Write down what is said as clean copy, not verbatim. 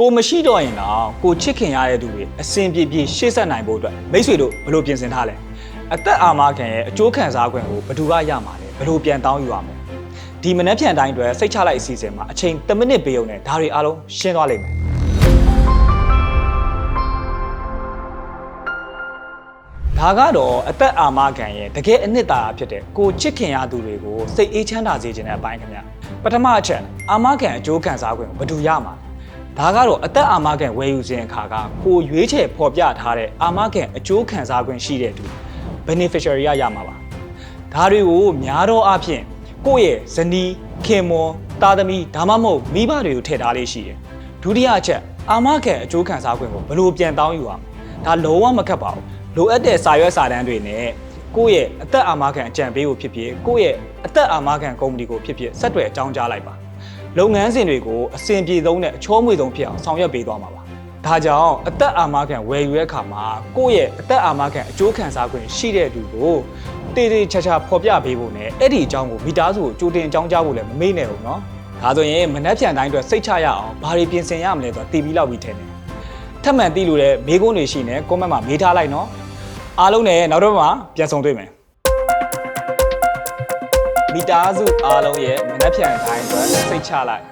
ကိုမရှိတော့ရင်တော့ကိုချစ်ခင်ရတဲ့သူတွေအစဉ်ပြေပြေရှေ့ဆက်နိုင်ဖို့အတွက်မိတ်ဆွေတို့ဘယ်လိုပြင်ဆင်ထားလဲအသက်အာမခံရဲ့အကျိုးခံစား권ကိုဘယ်သူကရမှာလဲဘယ်လိုပြန်တောင်းယူရမလဲဒီမနှက်ဖြန်တိုင်းအတွက်စိတ်ချလိုက်အစီအစဉ်မှာအချိန်10မိနစ်ပေးုံနဲ့ဒါတွေအားလုံးရှင်းသွားလိမ့်မယ်ဒါကတော့အသက်အာမခံရဲ့တကယ်အနှစ်သာရဖြစ်တဲ့ကိုချစ်ခင်ရသူတွေကိုစိတ်အေးချမ်းသာစေခြင်းတဲ့အပိုင်းခင်ဗျပထမအချက်အာမခံအကျိုးခံစား권ကိုဘယ်သူရမှာဒါကတော့အသက်အာမခံဝယ်ယူခြင်းအခါကကိုရွေးချယ်ဖော်ပြထားတဲ့အာမခံအကျိုးခံစား권ရှိတဲ့သူ beneficiary ရမှာပါဒါတွေကိုများသောအားဖြင့်ကိုယ့်ရဲ့ဇနီးခင်မွန်သားသမီးဒါမှမဟုတ်မိဘတွေကိုထည့်ထားလေးရှိတယ်ဒုတိယအချက်အာမခံအကျိုးခံစား권ကိုဘယ်လိုပြန်တောင်းယူရမလဲဒါလုံးဝမခက်ပါဘူးလိုအပ်တဲ့စာရွက်စာတမ်းတွေနဲ့ကိုယ့်ရဲ့အသက်အာမခံအကြံပေးကိုဖြစ်ဖြစ်ကိုယ့်ရဲ့အသက်အာမခံကုမ္ပဏီကိုဖြစ်ဖြစ်ဆက်သွယ်အကြောင်းကြားလိုက်ပါလုပ်ငန်းစဉ်တွေကိုအဆင်ပြေဆုံးနဲ့အချောမွေ့ဆုံးဖြစ်အောင်ဆောင်ရွက်ပေးသွားမှာပါဒါကြောင့်အသက်အာမခံဝယ်ယူတဲ့အခါမှာကိုယ့်ရဲ့အသက်အာမခံအကျိုးခံစား권ရှိတဲ့သူကိုတေးသေးချာချာဖော်ပြပေးဖို့နဲ့အဲ့ဒီအကြောင်းကိုမိသားစုကိုကြိုတင်အကြောင်းကြားဖို့လည်းမမေ့နဲ့ဘူးเนาะဒါဆိုရင်မနှက်ဖြန်တိုင်းအတွက်စိတ်ချရအောင်ဘာတွေပြင်ဆင်ရမလဲဆိုတာသိပြီးလောက်ပြီးထင်တယ်ထပ်မံသိလို့လည်းမေးခွန်းတွေရှိနေ comment မှာမေးထားလိုက်เนาะအားလုံးနဲ့နောက်တော့မှပြန်ဆုံတွေ့မယ်မိသားစုအားလုံးရဲ့မနှက်ဖြန်တိုင်းအတွက်စိတ်ချလိုက်